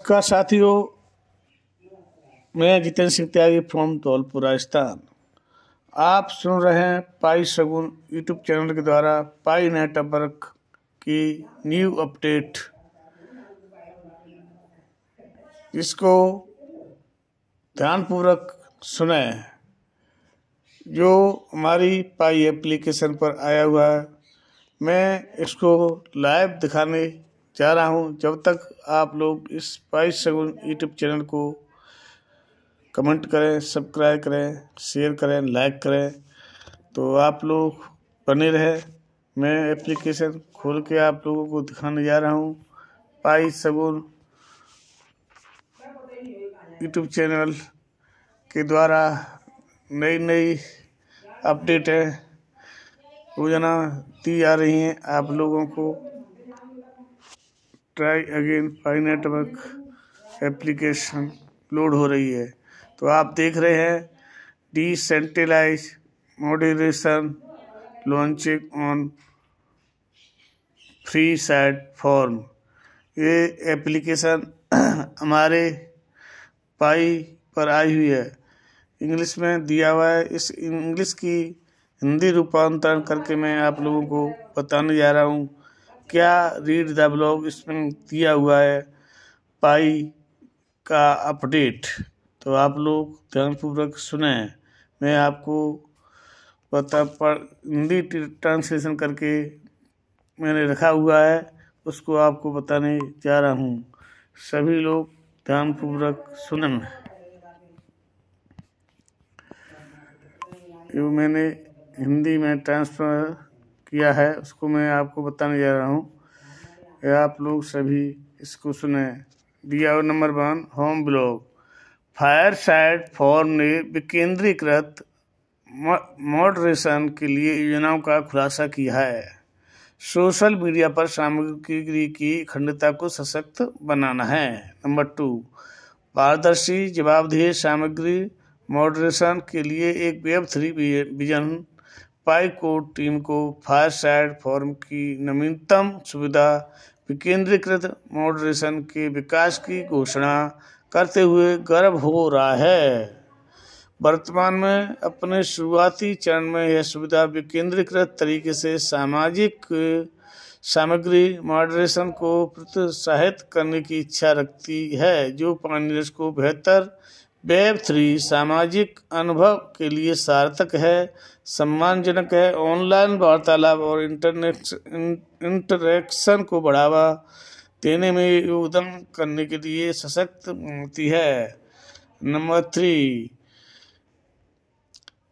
का साथियों, मैं जितेंद्र सिंह त्यागी फ्रॉम धौलपुर राजस्थान। आप सुन रहे हैं पाई शगुन यूट्यूब चैनल के द्वारा पाई नेटवर्क की न्यू अपडेट, इसको ध्यानपूर्वक सुने। जो हमारी पाई एप्लीकेशन पर आया हुआ है, मैं इसको लाइव दिखाने जा रहा हूँ। जब तक आप लोग इस पाई शगुन यूट्यूब चैनल को कमेंट करें, सब्सक्राइब करें, शेयर करें, लाइक करें, तो आप लोग बने रहे। मैं एप्लीकेशन खोल के आप लोगों को दिखाने जा रहा हूँ। पाई शगुन यूट्यूब चैनल के द्वारा नई अपडेटें रोजाना दी जा रही हैं आप लोगों को। Try again Pi Network application load हो रही है, तो आप देख रहे हैं decentralize moderation launching on free side form. ये एप्लीकेशन हमारे पाई पर आई हुई है, इंग्लिश में दिया हुआ है। इस इंग्लिश की हिंदी रूपांतरण करके मैं आप लोगों को बताने जा रहा हूँ। क्या रीड द ब्लॉग इसमें दिया हुआ है पाई का अपडेट, तो आप लोग ध्यानपूर्वक सुने। मैं आपको हिंदी ट्रांसलेशन करके मैंने रखा हुआ है, उसको आपको बताने जा रहा हूँ। सभी लोग ध्यानपूर्वक सुनें। जो मैंने हिंदी में ट्रांसफर किया है उसको मैं आपको बताने जा रहा हूँ। आप लोग सभी इसको सुने। दिया number 1 home blog. Fireside form ने विकेंद्रीकृत मॉडरेशन के लिए योजनाओं का खुलासा किया है। सोशल मीडिया पर सामग्री की अखंडता को सशक्त बनाना है। नंबर 2 पारदर्शी जवाबदेह सामग्री मॉडरेशन के लिए एक वेब3 विजन। पाई कोड टीम को फायरसाइड फॉर्म की नवीनतम सुविधा विकेंद्रीकृत मॉडरेशन के विकास की घोषणा करते हुए गर्व हो रहा है। वर्तमान में अपने शुरुआती चरण में यह सुविधा विकेंद्रीकृत तरीके से सामाजिक सामग्री मॉडरेशन को प्रोत्साहित करने की इच्छा रखती है, जो पायनियर्स को बेहतर वेब3 सामाजिक अनुभव के लिए सार्थक है, सम्मानजनक है। ऑनलाइन वार्तालाप और इंटरेक्शन को बढ़ावा देने में योगदान करने के लिए सशक्त बनती है। नंबर 3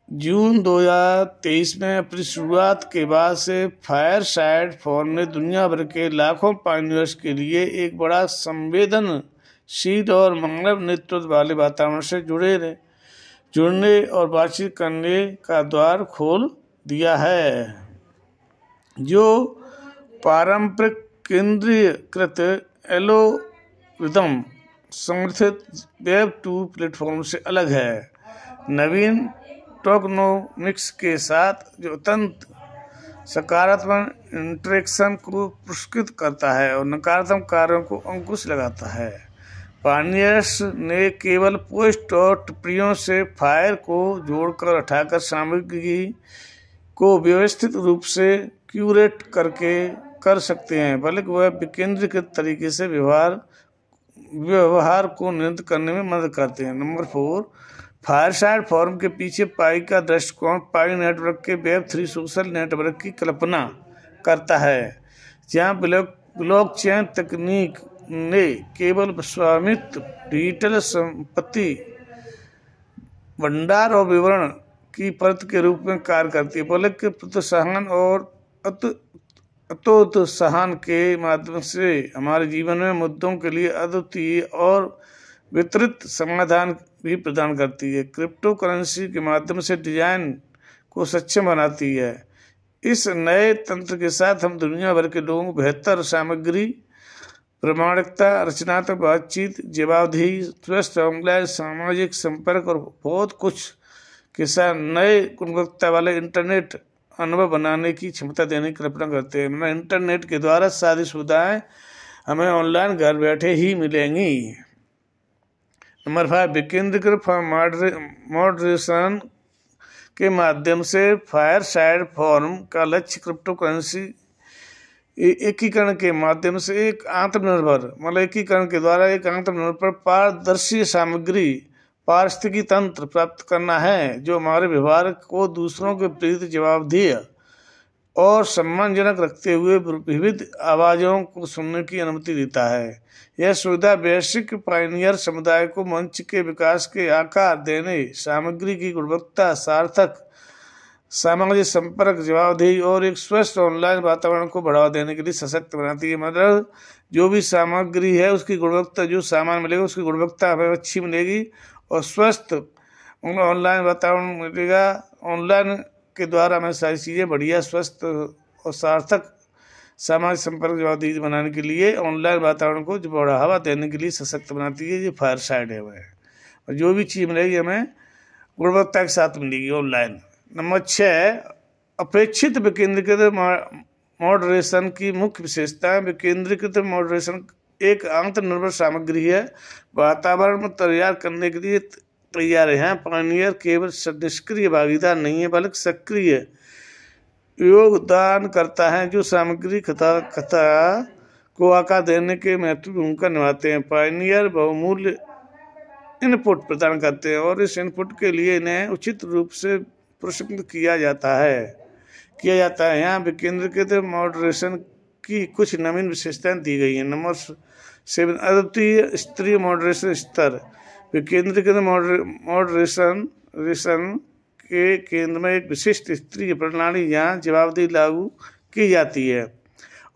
जून 2023 में अपनी शुरुआत के बाद से फायरसाइड फॉर्म ने दुनिया भर के लाखों पायनियर्स के लिए एक बड़ा संवेदनशील और मानव नेतृत्व वाले वातावरण से जुड़ने और बातचीत करने का द्वार खोल दिया है। जो पारंपरिक केंद्रीकृत एल्गोरिथम समर्थित वेब2 प्लेटफॉर्म से अलग है। नवीन टोकनोमिक्स के साथ जो अत्यंत सकारात्मक इंटरेक्शन को पुरस्कृत करता है और नकारात्मक कार्यों को अंकुश लगाता है। पायनियर्स ने केवल पोस्ट और टिप्पणियों से फायर को जोड़कर हटाकर सामग्री को व्यवस्थित रूप से क्यूरेट कर सकते हैं, बल्कि वह विकेंद्रीकृत तरीके से व्यवहार को नियंत्रित करने में मदद करते हैं। नंबर 4 फायरसाइड फॉर्म के पीछे पाई का दृष्टिकोण पाई नेटवर्क के वेब3 सोशल नेटवर्क की कल्पना करता है, जहां ब्लॉकचेन तकनीक ने केवल स्वामित्व, डिजिटल संपत्ति भंडार और विवरण की परत के रूप में कार्य करती है, बल्कि प्रोत्साहन और अतोत्साहन के माध्यम से हमारे जीवन में मुद्दों के लिए अद्वितीय और वितरित समाधान भी प्रदान करती है। क्रिप्टो करेंसी के माध्यम से डिजाइन को सक्षम बनाती है। इस नए तंत्र के साथ हम दुनिया भर के लोगों को बेहतर सामग्री, प्रामाणिकता, रचनात्मक बातचीत, जवाबदेही, स्वस्थ ऑनलाइन सामाजिक संपर्क और बहुत कुछ के साथ नए गुणवत्ता वाले इंटरनेट अनुभव बनाने की क्षमता देने की कल्पना करते हैं। इंटरनेट के द्वारा सारी सुविधाएं हमें ऑनलाइन घर बैठे ही मिलेंगी। नंबर 5, विकेंद्रीकृत मॉडरेशन के माध्यम से फायरसाइड फोरम का लक्ष्य क्रिप्टो करेंसी एकीकरण के माध्यम से एक आत्मनिर्भर एकीकरण के द्वारा एक आत्मनिर्भर पारदर्शी सामग्री पारिस्थितिकी तंत्र प्राप्त करना है, जो हमारे व्यवहार को दूसरों के प्रति जवाबदेह और सम्मानजनक रखते हुए विविध आवाज़ों को सुनने की अनुमति देता है। यह सुविधा वैश्विक पायनियर समुदाय को मंच के विकास के आकार देने, सामग्री की गुणवत्ता, सार्थक सामाजिक संपर्क, जवाबदेही और एक स्वस्थ ऑनलाइन वातावरण को बढ़ावा देने के लिए सशक्त बनाती है। मतलब जो भी सामग्री है उसकी गुणवत्ता, जो सामान मिलेगा उसकी गुणवत्ता हमें अच्छी मिलेगी और स्वस्थ ऑनलाइन वातावरण मिलेगा। ऑनलाइन के द्वारा हमें सारी चीज़ें बढ़िया, स्वस्थ और सार्थक सामाजिक संपर्क जवाबदेही बनाने के लिए ऑनलाइन वातावरण को बढ़ावा देने के लिए सशक्त बनाती है। ये फायरसाइड है वह, और जो भी चीज़ मिलेगी हमें गुणवत्ता के साथ मिलेगी ऑनलाइन। नंबर 6, अपेक्षित विकेंद्रीकृत मॉडरेशन की मुख्य विशेषताएं। विकेंद्रीकृत मॉडरेशन एक आत्मनिर्भर सामग्री है, वातावरण में तैयार करने के लिए तैयार है। पायनियर केवल निष्क्रिय भागीदार नहीं है बल्कि सक्रिय योगदान करता है, जो सामग्री कथा को आकार देने के महत्वपूर्ण भूमिका निभाते हैं। पायनियर बहुमूल्य इनपुट प्रदान करते हैं और इस इनपुट के लिए इन्हें उचित रूप से पुरस्कृत किया जाता है। यहाँ विकेंद्रीकृत मॉडरेशन की कुछ नवीन विशेषताएं दी गई हैं। नंबर 7, अद्वितीय स्तरीय मॉडरेशन स्तर। विकेंद्रीकृत मॉडरेशन के केंद्र में एक विशिष्ट स्तरीय प्रणाली यहाँ जवाबदेही लागू की जाती है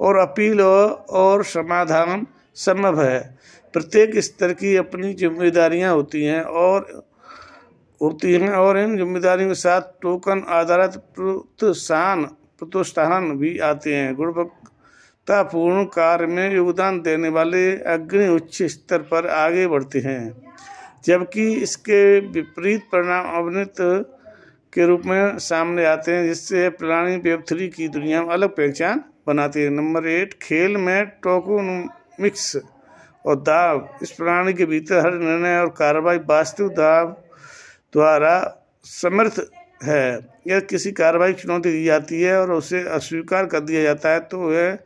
और अपील और समाधान संभव है। प्रत्येक स्तर की अपनी जिम्मेदारियां होती हैं और इन जिम्मेदारियों के साथ टोकन आधारित प्रोत्साहन भी आते हैं। गुणवत्तापूर्ण कार्य में योगदान देने वाले अग्रणी उच्च स्तर पर आगे बढ़ते हैं, जबकि इसके विपरीत परिणाम अवनत के रूप में सामने आते हैं, जिससे प्रणाली वेब3 की दुनिया में अलग पहचान बनाती है। नंबर 8, खेल में टोकेनोमिक्स और दाव। इस प्रणाली के भीतर हर निर्णय और कार्रवाई वास्तविक दाव द्वारा समर्थ है। यदि किसी कार्रवाई की चुनौती दी जाती है और उसे अस्वीकार कर दिया जाता है तो वह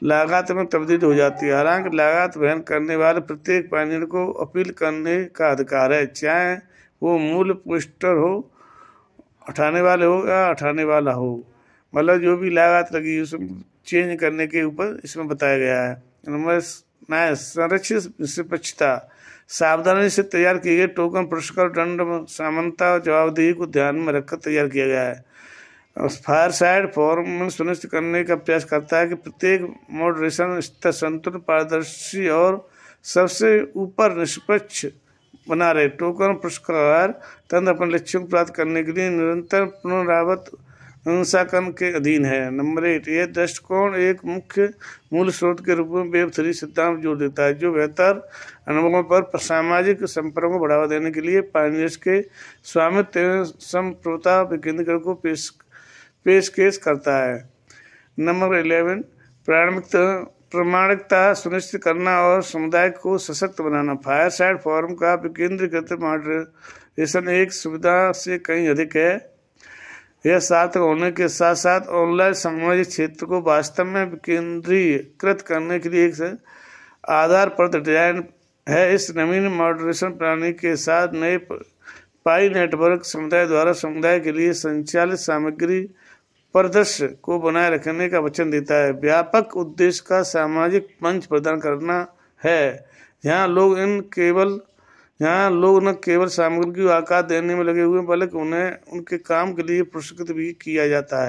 लागत में तब्दील हो जाती है। हालांकि लागत वहन करने वाले प्रत्येक पायनियर को अपील करने का अधिकार है, चाहे वो मूल पोस्टर हो, उठाने वाले हो या उठाने वाला हो। मतलब जो भी लागत लगी उसमें चेंज करने के ऊपर इसमें बताया गया है। नंबर 9, संरक्षित निष्पक्षता। सावधानी से तैयार किए गए टोकन पुरस्कार, दंड, समानता और जवाबदेही को ध्यान में रखकर तैयार किया गया है। फायरसाइड फोरम सुनिश्चित करने का प्रयास करता है कि प्रत्येक मॉडरेशन स्तर संतुलित, पारदर्शी और सबसे ऊपर निष्पक्ष बना रहे। टोकन पुरस्कार तंत्र अपने लक्ष्यों को प्राप्त करने के लिए निरंतर पुनरावृत्त अंशांकन के अधीन है। नंबर 8, यह दृष्टिकोण एक मुख्य मूल स्रोत के रूप में वेब3 सिद्धांत जोड़ देता है, जो बेहतर अनुभवों पर सामाजिक संपर्कों को बढ़ावा देने के लिए पायनियर्स के स्वामित्व एवं संप्रभुता विकेंद्रीकरण को पेशकश करता है। नंबर 11, प्रामाणिकता सुनिश्चित करना और समुदाय को सशक्त बनाना। फायरसाइड फोरम का विकेंद्रीकृत मॉडरेशन एक सुविधा से कहीं अधिक है। यह सार्थक होने के साथ साथ ऑनलाइन सामाजिक क्षेत्र को वास्तव में विकेंद्रीकृत करने के लिए एक आधार पर डिजाइन है। इस नवीन मॉडरेशन प्रणाली के साथ नए पाई नेटवर्क समुदाय द्वारा समुदाय के लिए संचालित सामग्री परिदृश्य को बनाए रखने का वचन देता है। व्यापक उद्देश्य का सामाजिक मंच प्रदान करना है, जहाँ लोग न केवल सामग्री को आकार देने में लगे हुए बल्कि उन्हें उनके काम के लिए पुरस्कृत भी किया जाता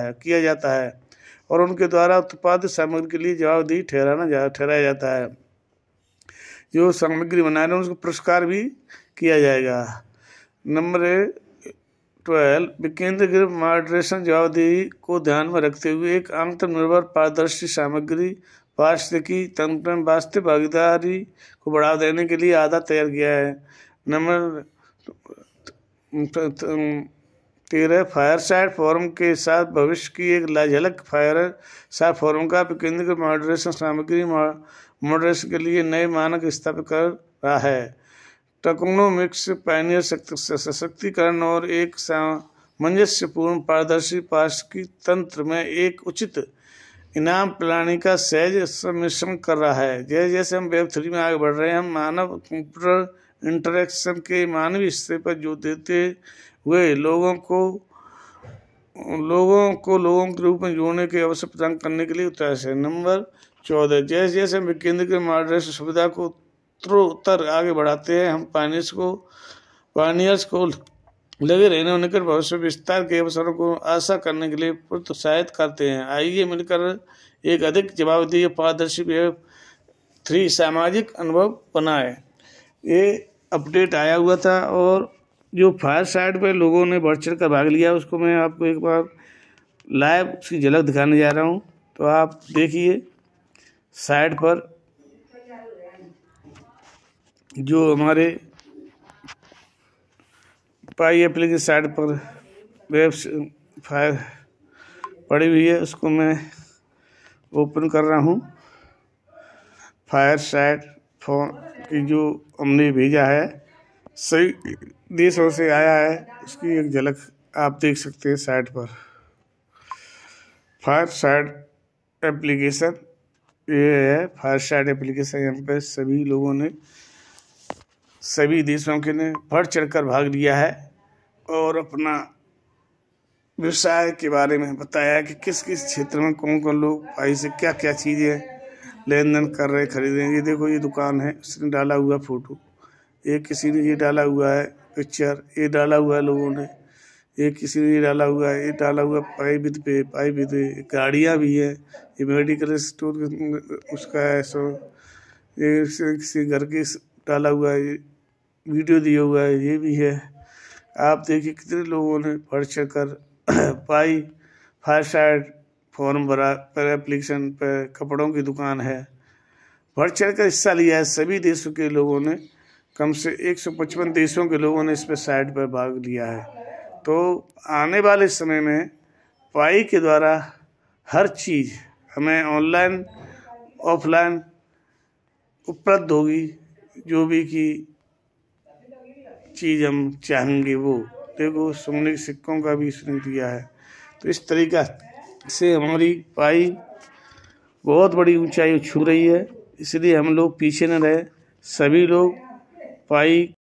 है और उनके द्वारा उत्पादित सामग्री के लिए जवाबदेही ठहराया जाता है। जो सामग्री बना रहे हैं उसको पुरस्कार भी किया जाएगा। नंबर 12, विकेंद्रीकृत मॉडरेशन जवाबदेही को ध्यान में रखते हुए एक आत्मनिर्भर पारदर्शी सामग्री पारिस्थितिकी तंत्र में वास्तविक भागीदारी को बढ़ावा देने के लिए आधार तैयार किया है। नंबर 13, फायरसाइड फोरम के साथ भविष्य की एक झलक। फायरसाइड फोरम का विकेंद्रीकृत मॉडरेशन सामग्री मॉडरेशन के लिए नए मानक स्थापित कर रहा है। टोकेनोमिक्स पायनियर सशक्तिकरण और एक सामंजस्यपूर्ण पारदर्शी पारिस्थितिकी तंत्र में एक उचित इनाम प्रणाली का सहज सम्मिश्रण कर रहा है। जैसे जैसे हम वेब 3 में आगे बढ़ रहे हैं, हम मानव कंप्यूटर इंटरेक्शन के मानवीय हिस्से पर जोर देते हुए लोगों के रूप में जोड़ने के अवसर प्रदान करने के लिए उत्तरदायी है। नंबर 14, जैसे जैसे हम विकेंद्रीकृत मॉडरेशन सुविधा को उत्तरोत्तर आगे बढ़ाते हैं, हम पायनियर्स को लगे रहने और निकट भविष्य में विस्तार के अवसरों को आशा करने के लिए प्रोत्साहित करते हैं। आइए मिलकर एक अधिक जवाबदेह पारदर्शी वेब 3 सामाजिक अनुभव बनाए। ये अपडेट आया हुआ था और जो फायर साइड पे लोगों ने बढ़ चढ़ कर भाग लिया, उसको मैं आपको एक बार लाइव उसकी झलक दिखाने जा रहा हूँ। तो आप देखिए साइड पर जो हमारे पाई एप्लीकेशन साइड पर वेब फायर पड़ी हुई है, उसको मैं ओपन कर रहा हूँ। फायर साइड फोन की जो हमने भेजा है, सही देशों से आया है, उसकी एक झलक आप देख सकते हैं साइट पर। फायर साइड एप्लीकेशन ये है। फायर साइड एप्लीकेशन यहाँ पे सभी लोगों ने, सभी देशों के ने बढ़ चढ़कर भाग लिया है और अपना व्यवसाय के बारे में बताया कि किस किस क्षेत्र में कौन कौन लोग फाई से क्या क्या चीज़ें लेन देन कर रहे, खरीदे। ये देखो, ये दुकान है, उसने डाला हुआ फोटो, ये किसी ने ये डाला हुआ है पिक्चर, ये डाला हुआ है लोगों ने, ये किसी ने ये डाला हुआ है, ये डाला हुआ पाई विद गाड़ियाँ भी है, ये मेडिकल स्टोर उसका है। सो ये किसी घर के डाला हुआ है, ये वीडियो दिया हुआ है, ये भी है। आप देखिए कितने लोगों ने बढ़ चढ़ कर फायर साइड फॉर्म भरा पर, एप्लीकेशन पर कपड़ों की दुकान है, बढ़ चढ़ कर हिस्सा लिया है। सभी देशों के लोगों ने, कम से 155 देशों के लोगों ने इस पर साइट पर भाग लिया है। तो आने वाले समय में पाई के द्वारा हर चीज़ हमें ऑनलाइन ऑफलाइन उपलब्ध होगी। जो भी की चीज़ हम चाहेंगे वो, देखो सोने के सिक्कों का भी इसने दिया है। तो इस तरीका से हमारी पाई बहुत बड़ी ऊंचाई छू रही है, इसलिए हम लोग पीछे न रहे। सभी लोग पाई